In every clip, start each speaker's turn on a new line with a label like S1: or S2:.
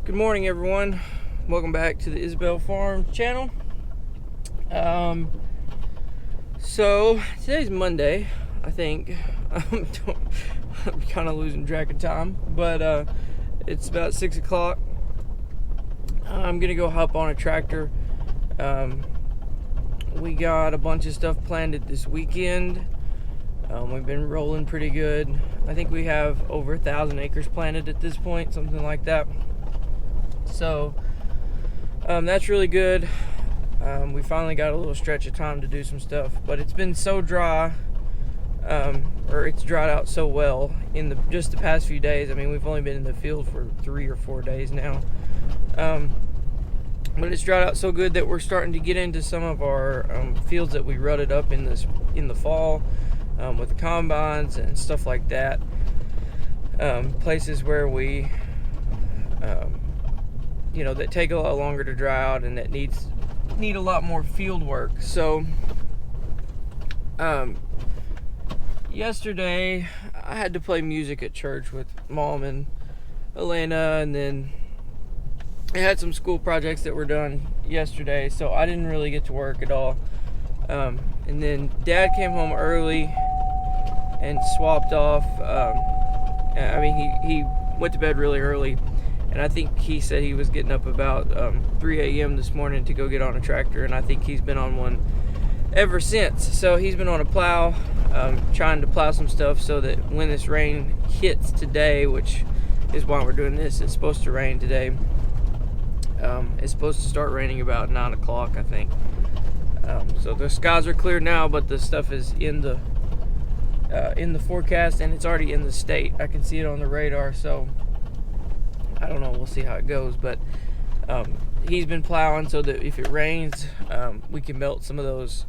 S1: Good morning, everyone. Welcome back to the Isabel Farm channel. So today's Monday, I think. I'm kind of losing track of time, but it's about 6 o'clock. I'm gonna go hop on a tractor. We got a bunch of stuff planted this weekend. We've been rolling pretty good. I think we have over 1,000 acres planted at this point, something like that. So that's really good. We finally got a little stretch of time to do some stuff, but it's been so dry, or it's dried out so well in just the past few days. I mean, we've only been in the field for 3 or 4 days now, but it's dried out so good that we're starting to get into some of our fields that we rutted up in the fall with the combines and stuff like that. Places where we that take a lot longer to dry out and that need a lot more field work. So yesterday I had to play music at church with Mom and Elena, and then I had some school projects that were done yesterday, so I didn't really get to work at all. And then Dad came home early and swapped off. He went to bed really early, and I think he said he was getting up about 3 a.m. this morning to go get on a tractor, and I think he's been on one ever since. So he's been on a plow, trying to plow some stuff so that when this rain hits today, which is why we're doing this, it's supposed to rain today. It's supposed to start raining about 9 o'clock, I think. So the skies are clear now, but the stuff is in the forecast, and it's already in the state. I can see it on the radar, so I don't know, we'll see how it goes, but he's been plowing so that if it rains, we can melt some of those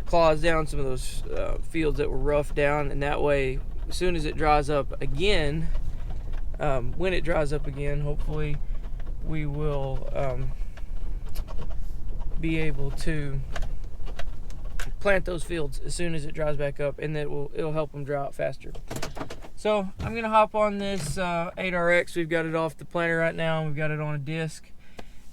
S1: claws down, some of those fields that were roughed down, and that way, as soon as it dries up again, when it dries up again, hopefully we will be able to plant those fields as soon as it dries back up, and it'll help them dry out faster. So I'm gonna hop on this 8RX. We've got it off the planter right now, and we've got it on a disc,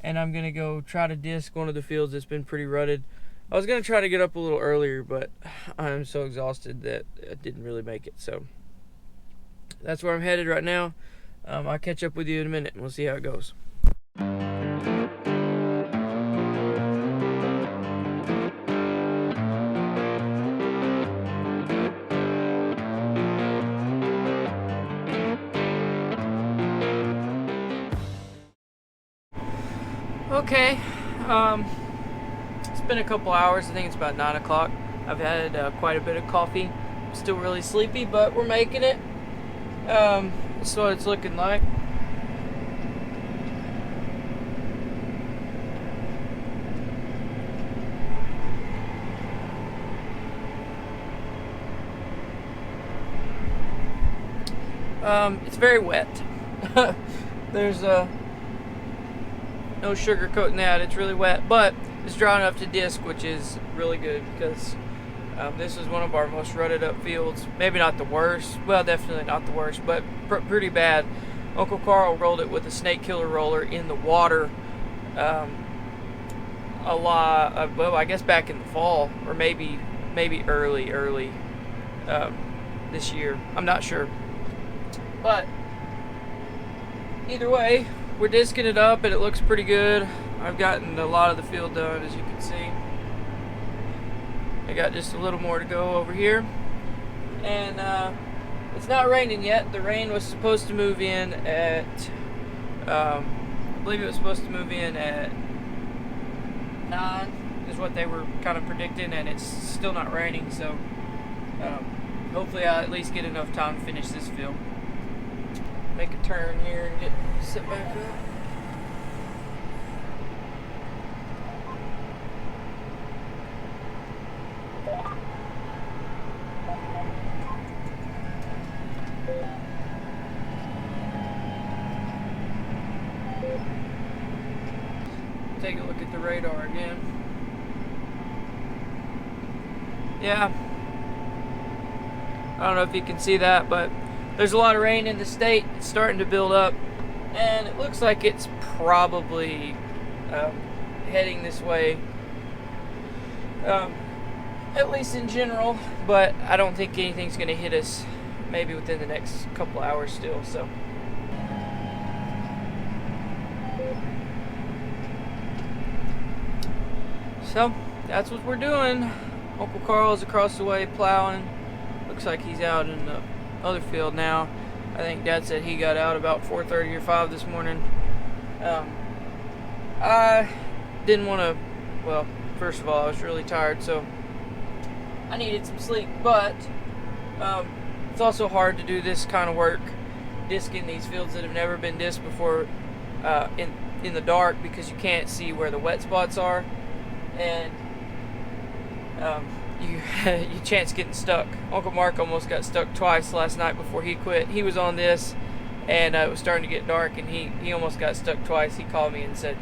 S1: and I'm gonna go try to disc one of the fields that's been pretty rutted. I was gonna try to get up a little earlier, but I'm so exhausted that I didn't really make it. So that's where I'm headed right now. I'll catch up with you in a minute, and we'll see how it goes. Okay, it's been a couple hours. I think it's about 9 o'clock. I've had quite a bit of coffee. I'm still really sleepy, but we're making it. That's what it's looking like. It's very wet. There's no sugarcoating that. It's really wet, but it's dry enough to disc, which is really good because this is one of our most rutted up fields. Maybe not the worst. Well, definitely not the worst, but pretty bad. Uncle Carl rolled it with a snake killer roller in the water a lot. Well, I guess back in the fall, or maybe early this year. I'm not sure, but either way, we're discing it up, and it looks pretty good. I've gotten a lot of the field done, as you can see. I got just a little more to go over here. And it's not raining yet. The rain was supposed to move in at, I believe it was supposed to move in at 9, is what they were kind of predicting, and it's still not raining, so hopefully I'll at least get enough time to finish this field. Make a turn here and sit back up. Take a look at the radar again. Yeah, I don't know if you can see that, but there's a lot of rain in the state. It's starting to build up, and it looks like it's probably heading this way, at least in general, but I don't think anything's going to hit us maybe within the next couple hours still. So that's what we're doing. Uncle Carl is across the way plowing. Looks like he's out in the other field now. I think Dad said he got out about 4:30 or 5 this morning. I didn't want to, well, first of all, I was really tired, so I needed some sleep, but it's also hard to do this kind of work, disking these fields that have never been disked before in the dark, because you can't see where the wet spots are, and you chance getting stuck. Uncle Mark almost got stuck twice last night before he quit. He was on this, and it was starting to get dark, and he almost got stuck twice. He called me and said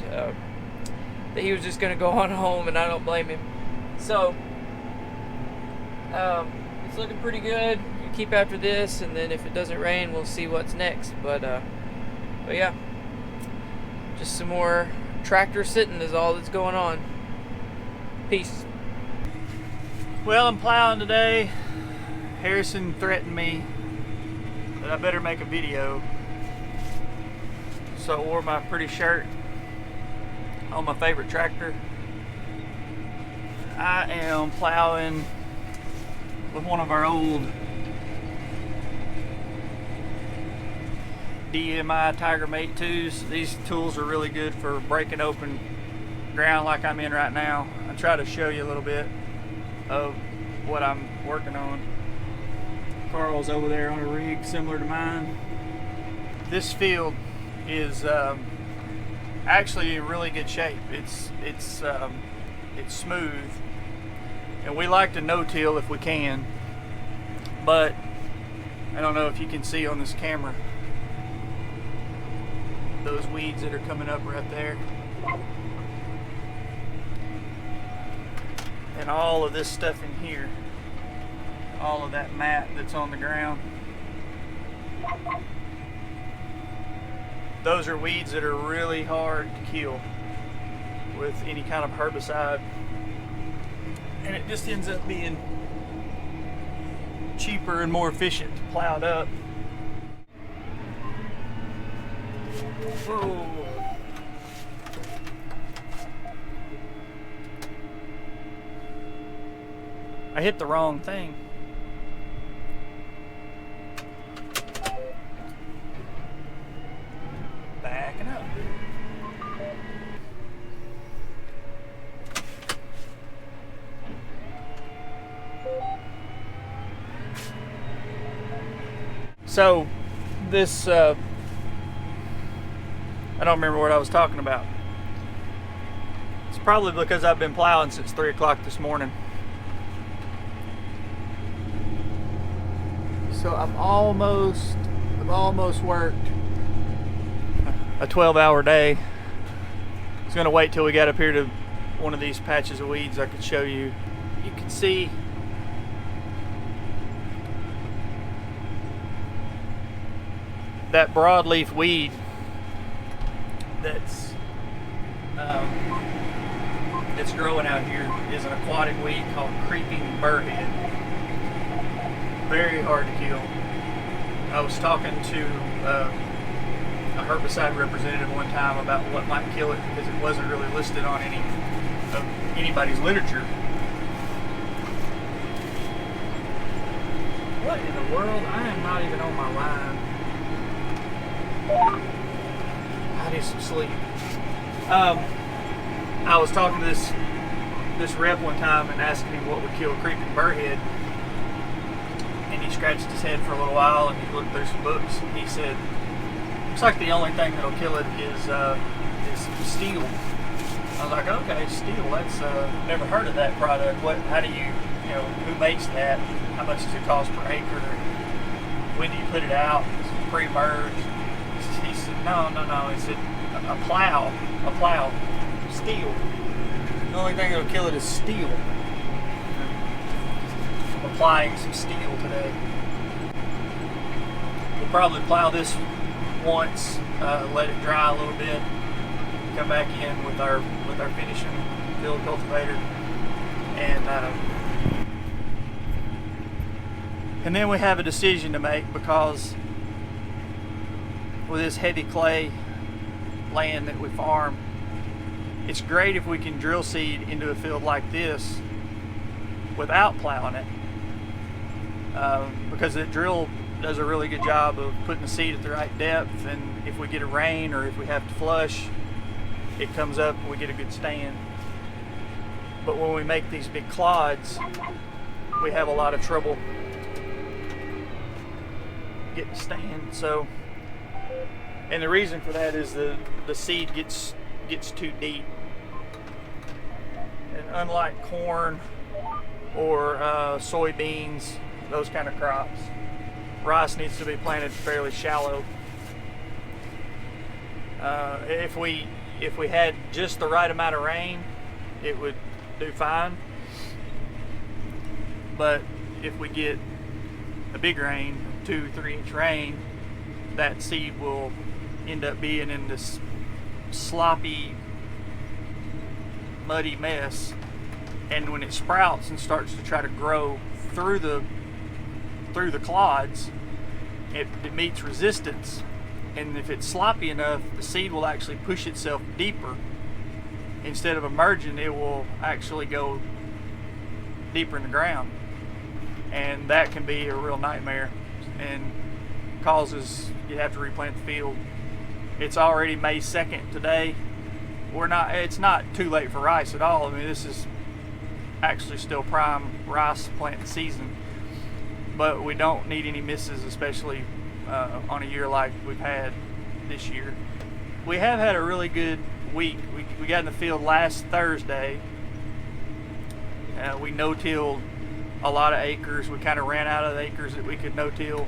S1: that he was just going to go on home, and I don't blame him. So it's looking pretty good. You keep after this, and then if it doesn't rain, we'll see what's next. But yeah, just some more tractor sitting is all that's going on. Peace.
S2: Well, I'm plowing today. Harrison threatened me that I better make a video, so I wore my pretty shirt on my favorite tractor. I am plowing with one of our old DMI Tiger Mate 2s. These tools are really good for breaking open ground like I'm in right now. I'll try to show you a little bit of what I'm working on. Carl's over there on a rig similar to mine. This field is actually in really good shape. It's smooth, and we like to no-till if we can, but I don't know if you can see on this camera those weeds that are coming up right there, and all of this stuff in here, all of that mat that's on the ground. Those are weeds that are really hard to kill with any kind of herbicide, and it just ends up being cheaper and more efficient to plow it up. Whoa. I hit the wrong thing. Backing up. So this I don't remember what I was talking about. It's probably because I've been plowing since 3 o'clock this morning. So I've almost worked a 12-hour day. I was gonna wait till we got up here to one of these patches of weeds I could show you. You can see that broadleaf weed that's growing out here is an aquatic weed called creeping burrhead. Very hard to kill. I was talking to a herbicide representative one time about what might kill it, because it wasn't really listed on any of anybody's literature. What in the world? I am not even on my line. I need some sleep. I was talking to this rep one time and asking him what would kill creeping burrhead, and he scratched his head for a little while and he looked through some books, and he said, looks like the only thing that'll kill it is steel. I was like, okay, steel, that's never heard of that product. How do you who makes that? How much does it cost per acre? When do you put it out? Is it pre-merged? He said, no. He said, a plow, steel. The only thing that'll kill it is steel. I'm applying some steel today. We'll probably plow this once, let it dry a little bit, come back in with our finishing field cultivator, and then we have a decision to make, because with this heavy clay land that we farm, it's great if we can drill seed into a field like this without plowing it, because the drill does a really good job of putting the seed at the right depth, and if we get a rain or if we have to flush, it comes up and we get a good stand. But when we make these big clods, we have a lot of trouble getting stand. So, and the reason for that is the seed gets too deep. And unlike corn or soybeans, those kind of crops, rice needs to be planted fairly shallow. If we had just the right amount of rain, it would do fine. But if we get a big rain, 2-3 inch rain, that seed will end up being in this sloppy, muddy mess. And when it sprouts and starts to try to grow through the clods, it meets resistance. And if it's sloppy enough, the seed will actually push itself deeper. Instead of emerging, it will actually go deeper in the ground. And that can be a real nightmare and causes you have to replant the field. It's already May 2nd today. It's not too late for rice at all. I mean, this is actually still prime rice planting season. But we don't need any misses, especially on a year like we've had this year. We have had a really good week. We got in the field last Thursday. We no-tilled a lot of acres. We kind of ran out of the acres that we could no-till.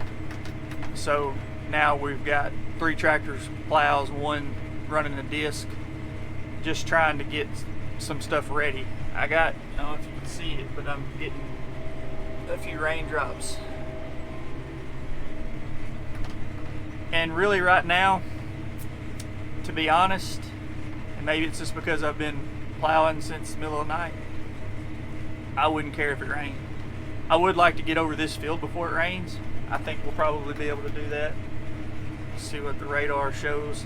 S2: So now we've got 3 tractors, plows, 1 running a disc, just trying to get some stuff ready. I don't know if you can see it, but I'm getting a few raindrops. And really right now, to be honest, and maybe it's just because I've been plowing since the middle of the night, I wouldn't care if it rained. I would like to get over this field before it rains. I think we'll probably be able to do that. Let's see what the radar shows.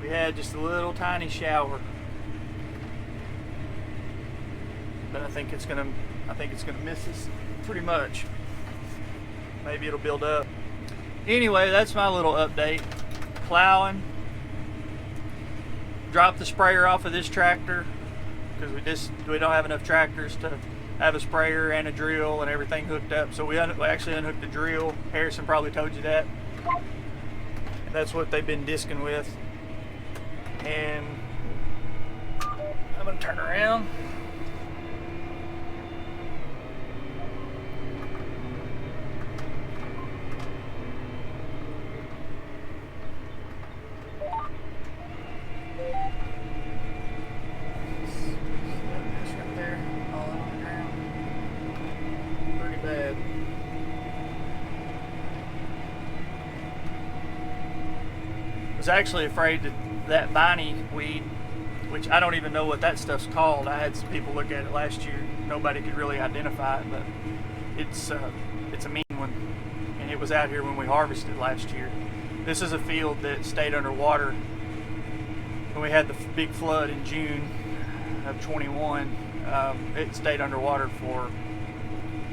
S2: We had just a little tiny shower, but I think it's gonna miss us pretty much. Maybe it'll build up. Anyway, that's my little update. Plowing. Dropped the sprayer off of this tractor because we don't have enough tractors to have a sprayer and a drill and everything hooked up. So we actually unhooked the drill. Harrison probably told you that. And that's what they've been disking with. And I'm gonna turn around. I was actually afraid that viney weed, which I don't even know what that stuff's called. I had some people look at it last year. Nobody could really identify it, but it's a mean one, and it was out here when we harvested last year. This is a field that stayed underwater when we had the big flood in June of 21. It stayed underwater for,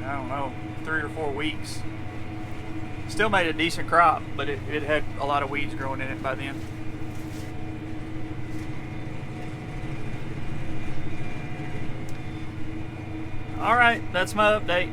S2: I don't know, 3 or 4 weeks. Still made a decent crop, but it had a lot of weeds growing in it by then. All right, that's my update.